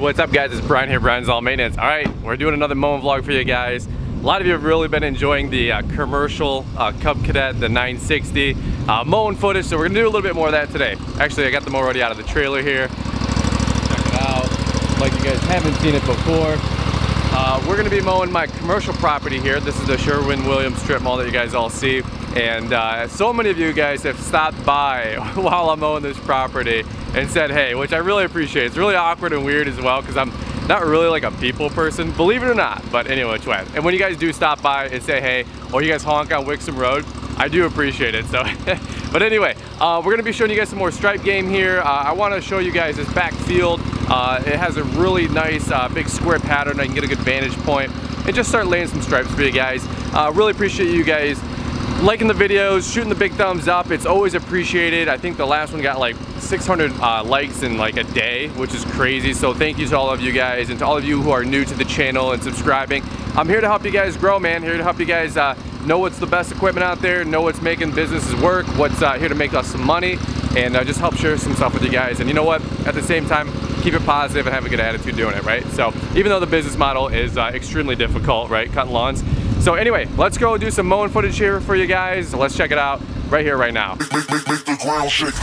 what's up guys, it's Brian here, Brian's All Maintenance. Alright, we're doing another mowing vlog for you guys. A lot of you have really been enjoying the commercial Cub Cadet, the 960 mowing footage, so we're gonna do a little bit more of that today. Actually, I got the mower already out of the trailer here. Check it out, like you guys haven't seen it before. We're gonna be mowing my commercial property here. This is the Sherwin-Williams strip mall that you guys all see. And so many of you guys have stopped by while I'm mowing this property and said hey, which I really appreciate. It's really awkward and weird as well because I'm not really like a people person, believe it or not, but anyway, which way. And when you guys do stop by and say hey, or you guys honk on Wixom Road, I do appreciate it. So, but anyway, we're gonna be showing you guys some more stripe game here. I want to show you guys this back field. It has a really nice big square pattern. I can get a good vantage point and just start laying some stripes for you guys. Really appreciate you guys liking the videos, shooting the big thumbs up. It's always appreciated. I think the last one got like 600 likes in like a day, which is crazy. So thank you to all of you guys and to all of you who are new to the channel and subscribing. I'm here to help you guys grow, man. Here to help you guys know what's the best equipment out there, know what's making businesses work, what's here to make us some money, and just help share some stuff with you guys. And you know what? At the same time, keep it positive and have a good attitude doing it, right? So even though the business model is extremely difficult, right? Cutting lawns. So anyway, let's go do some mowing footage here for you guys. Let's check it out right here, right now. Make the ground shake.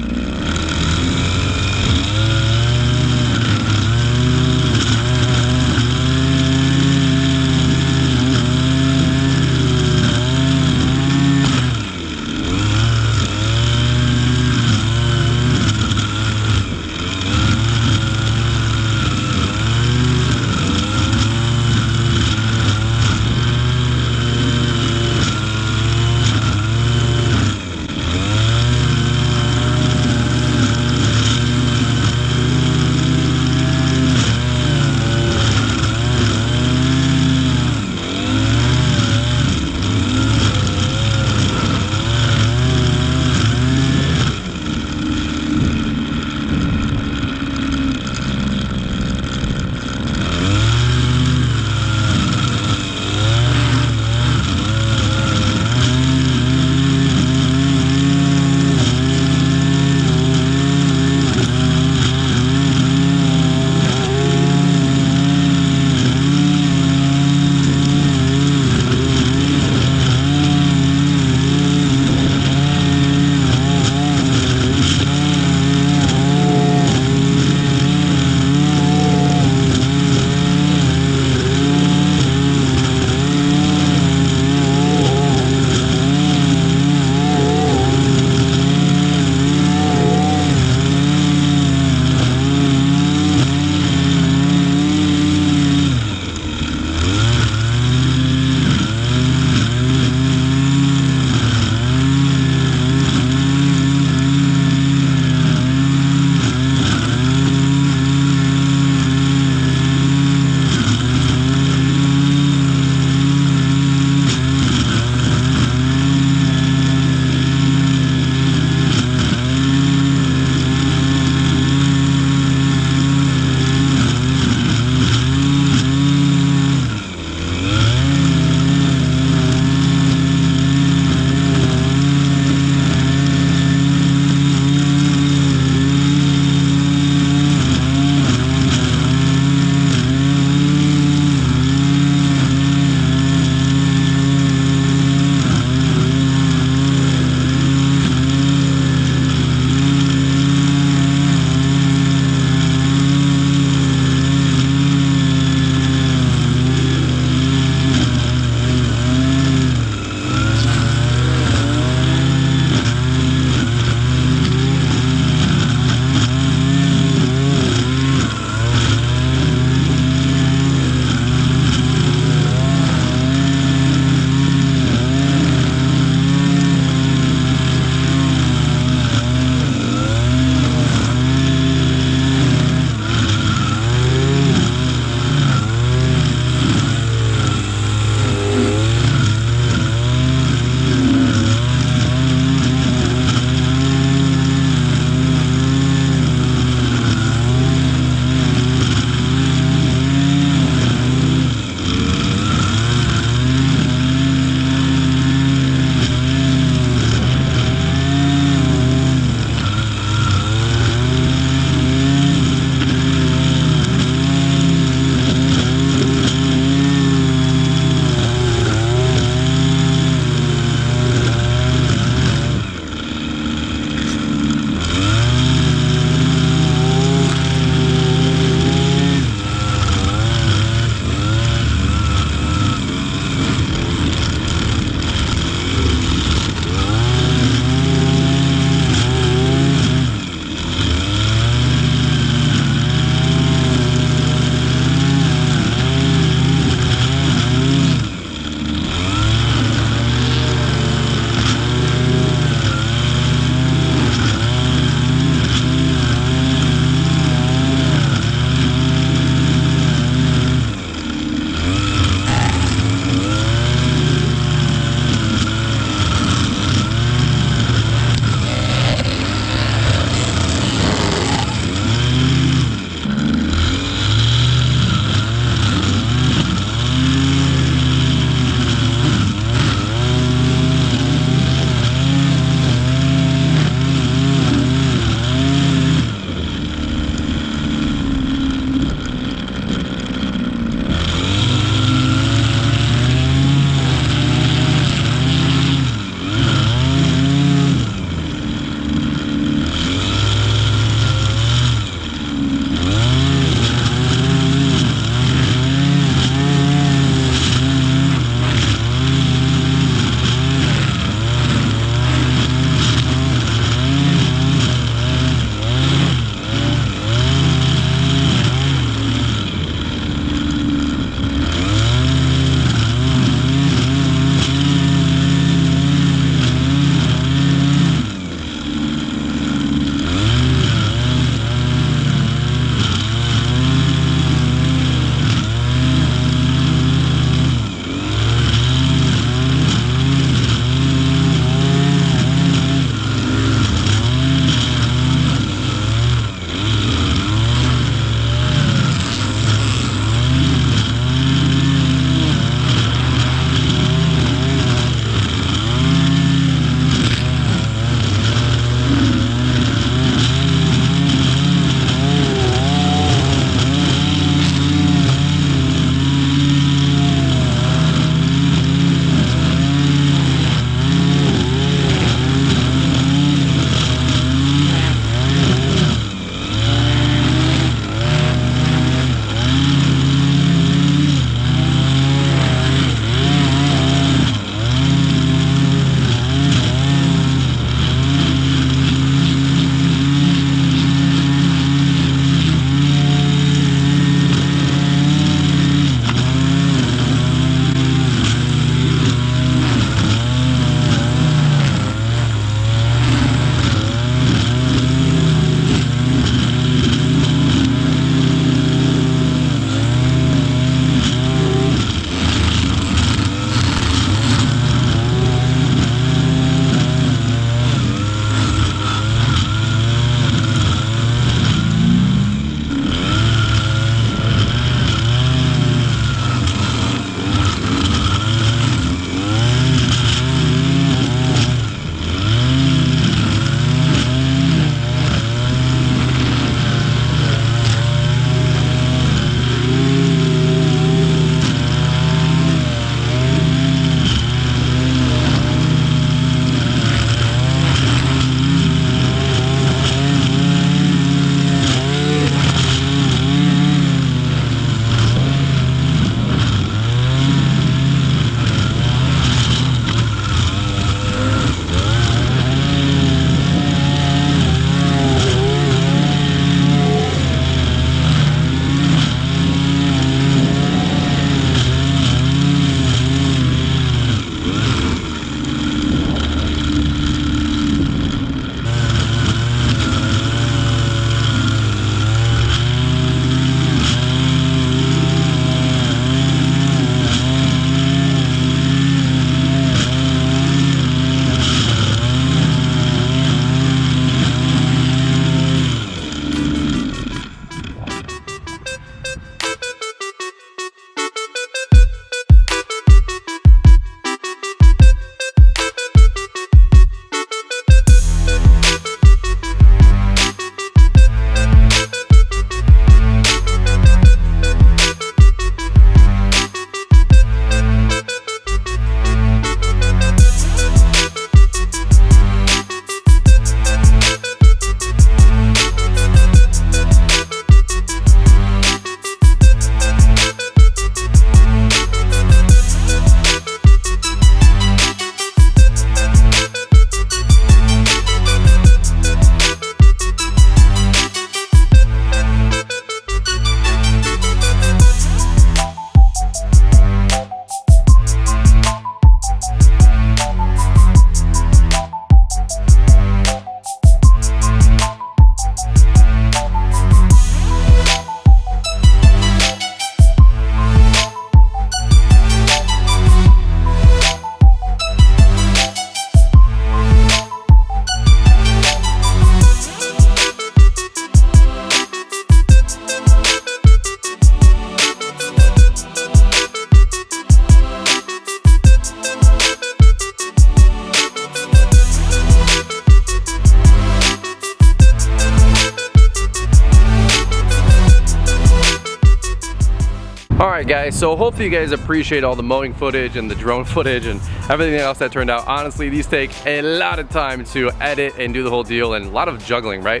Alright guys, so hopefully you guys appreciate all the mowing footage and the drone footage and everything else that turned out. Honestly, these take a lot of time to edit and do the whole deal, and a lot of juggling, right?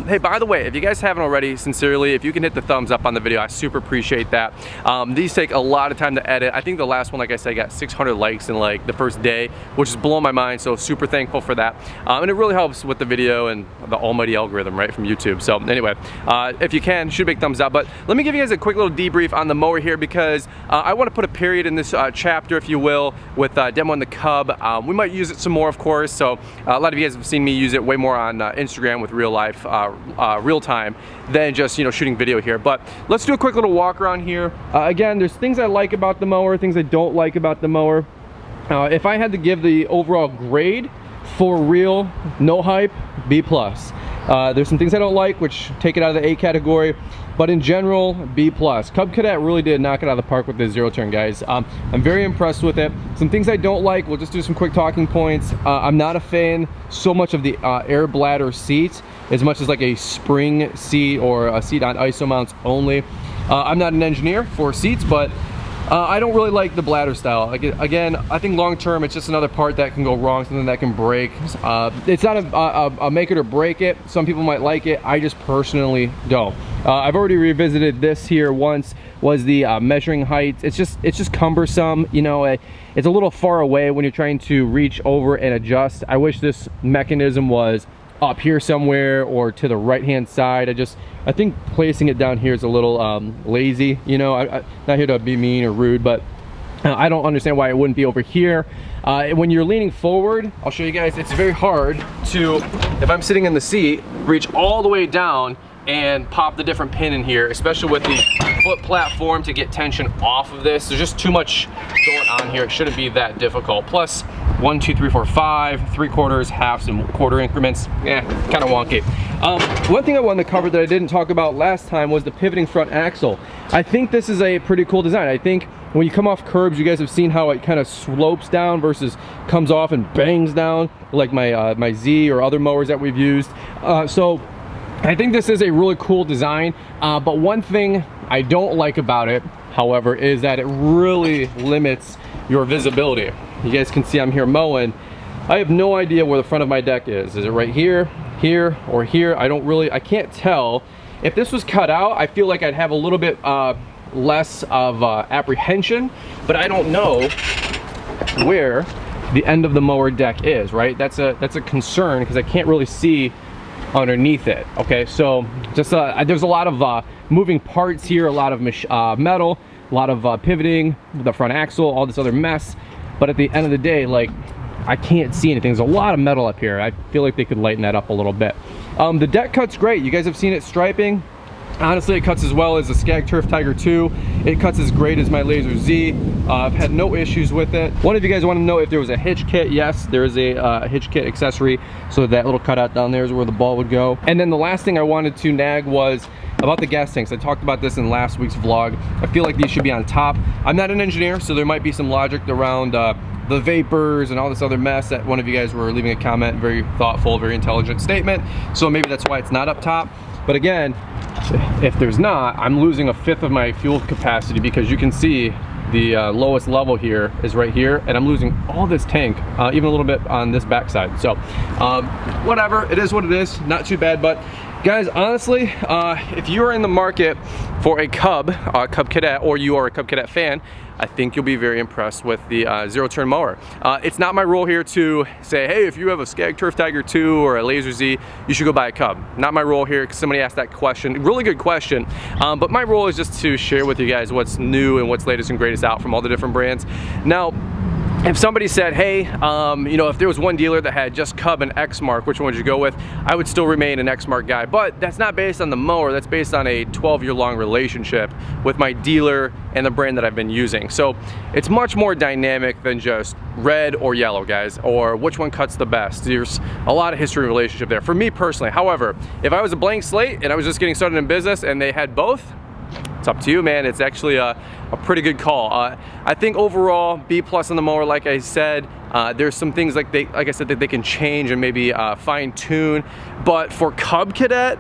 Hey, by the way, if you guys haven't already, sincerely, if you can hit the thumbs up on the video, I super appreciate that. These take a lot of time to edit. I think the last one, like I said, got 600 likes in like the first day, which is blowing my mind, so super thankful for that. And it really helps with the video and the almighty algorithm, right, from YouTube. So anyway, if you can, shoot a big thumbs up. But let me give you guys a quick little debrief on the mower here, because I want to put a period in this chapter, if you will, with demoing the Cub. We might use it some more, of course, so a lot of you guys have seen me use it way more on Instagram with real life, real time, than just, you know, shooting video here. But let's do a quick little walk around here. Again, there's things I like about the mower, things I don't like about the mower. If I had to give the overall grade for real, no hype, B+. There's some things I don't like, which take it out of the A category, but in general, B+. Cub Cadet really did knock it out of the park with this zero turn, guys. I'm very impressed with it. Some things I don't like, we'll just do some quick talking points. I'm not a fan so much of the air bladder seat as much as like a spring seat or a seat on ISO mounts only. I'm not an engineer for seats, but I don't really like the bladder style. Again, I think long term it's just another part that can go wrong, something that can break. It's not a make it or break it. Some people might like it, I just personally don't. I've already revisited this here once, was the measuring heights. It's just cumbersome, you know. It's a little far away when you're trying to reach over and adjust. I wish this mechanism was up here somewhere or to the right hand side. I think placing it down here is a little lazy, you know. I'm not here to be mean or rude, but I don't understand why it wouldn't be over here. When you're leaning forward, I'll show you guys, it's very hard to, if I'm sitting in the seat, reach all the way down and pop the different pin in here, especially with the foot platform, to get tension off of this. There's just too much going on here. It shouldn't be that difficult. Plus 1, 2, 3, 4, 5, 3/4, halves, and quarter increments. Yeah, kind of wonky. One thing I wanted to cover that I didn't talk about last time was the pivoting front axle. I think this is a pretty cool design. I think when you come off curbs, you guys have seen how it kind of slopes down versus comes off and bangs down, like my my Z or other mowers that we've used. So I think this is a really cool design, but one thing I don't like about it, however, is that it really limits your visibility. You guys can see I'm here mowing. I have no idea where the front of my deck is. Is it right here, here, or here? I can't tell. If this was cut out, I feel like I'd have a little bit less of apprehension, but I don't know where the end of the mower deck is, right? That's a concern, because I can't really see underneath it. Okay, so just there's a lot of moving parts here, a lot of metal, a lot of pivoting, the front axle, all this other mess. But at the end of the day, like, I can't see anything. There's a lot of metal up here. I feel like they could lighten that up a little bit. The deck cut's great. You guys have seen it striping. Honestly, it cuts as well as the Skag Turf Tiger 2. It cuts as great as my Laser Z. I've had no issues with it. One of you guys want to know if there was a hitch kit. Yes, there is a hitch kit accessory. So that little cutout down there is where the ball would go. And then the last thing I wanted to nag was about the gas tanks. I talked about this in last week's vlog. I feel like these should be on top. I'm not an engineer, so there might be some logic around the vapors and all this other mess that one of you guys were leaving a comment. Very thoughtful, very intelligent statement. So maybe that's why it's not up top. But again, if there's not, I'm losing 1/5 of my fuel capacity, because you can see the lowest level here is right here, and I'm losing all this tank, even a little bit on this backside. So whatever, it is what it is. Not too bad. But guys, honestly, if you are in the market for a Cub Cadet, or you are a Cub Cadet fan, I think you'll be very impressed with the zero turn mower. It's not my role here to say, hey, if you have a Skag Turf Tiger 2 or a Laser Z, you should go buy a Cub. Not my role here, because somebody asked that question. Really good question. But my role is just to share with you guys what's new and what's latest and greatest out from all the different brands. Now, if somebody said, hey, you know, if there was one dealer that had just Cub and Exmark, which one would you go with? I would still remain an Exmark guy, but that's not based on the mower. That's based on a 12-year-long relationship with my dealer and the brand that I've been using. So it's much more dynamic than just red or yellow, guys, or which one cuts the best. There's a lot of history and relationship there for me personally. However, if I was a blank slate and I was just getting started in business and they had both, it's up to you, man. It's actually a pretty good call. I think overall B+ on the mower. Like I said, there's some things like I said, that they can change and maybe fine tune. But for Cub Cadet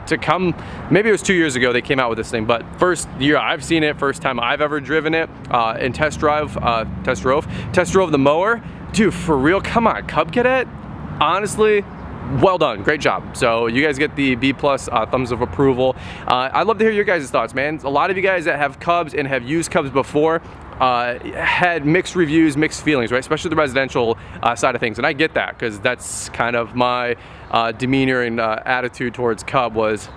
to come, maybe it was 2 years ago they came out with this thing, but first year I've seen it, first time I've ever driven it, and test drove the mower. Dude, for real, come on, Cub Cadet, honestly, well done, great job. So you guys get the B+ thumbs of approval. I'd love to hear your guys' thoughts, man. A lot of you guys that have Cubs and have used Cubs before had mixed reviews, mixed feelings, right? Especially the residential side of things, and I get that because that's kind of my demeanor and attitude towards Cub was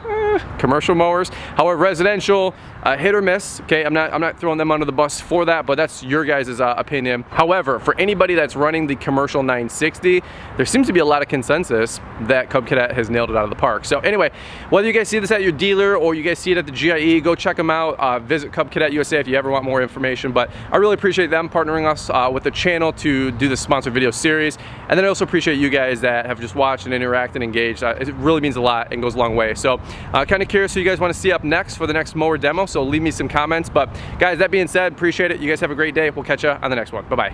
commercial mowers. However, residential, hit or miss. Okay, I'm not throwing them under the bus for that, but that's your guys' opinion. However, for anybody that's running the commercial 960, there seems to be a lot of consensus that Cub Cadet has nailed it out of the park. So anyway, whether you guys see this at your dealer or you guys see it at the GIE, go check them out. Visit Cub Cadet USA if you ever want more information. But I really appreciate them partnering us with the channel to do this sponsored video series. And then I also appreciate you guys that have just watched and interacted and engaged. It really means a lot and goes a long way. So kind of curious who you guys want to see up next for the next mower demo. So leave me some comments. But guys, that being said, appreciate it. You guys have a great day. We'll catch you on the next one. Bye-bye.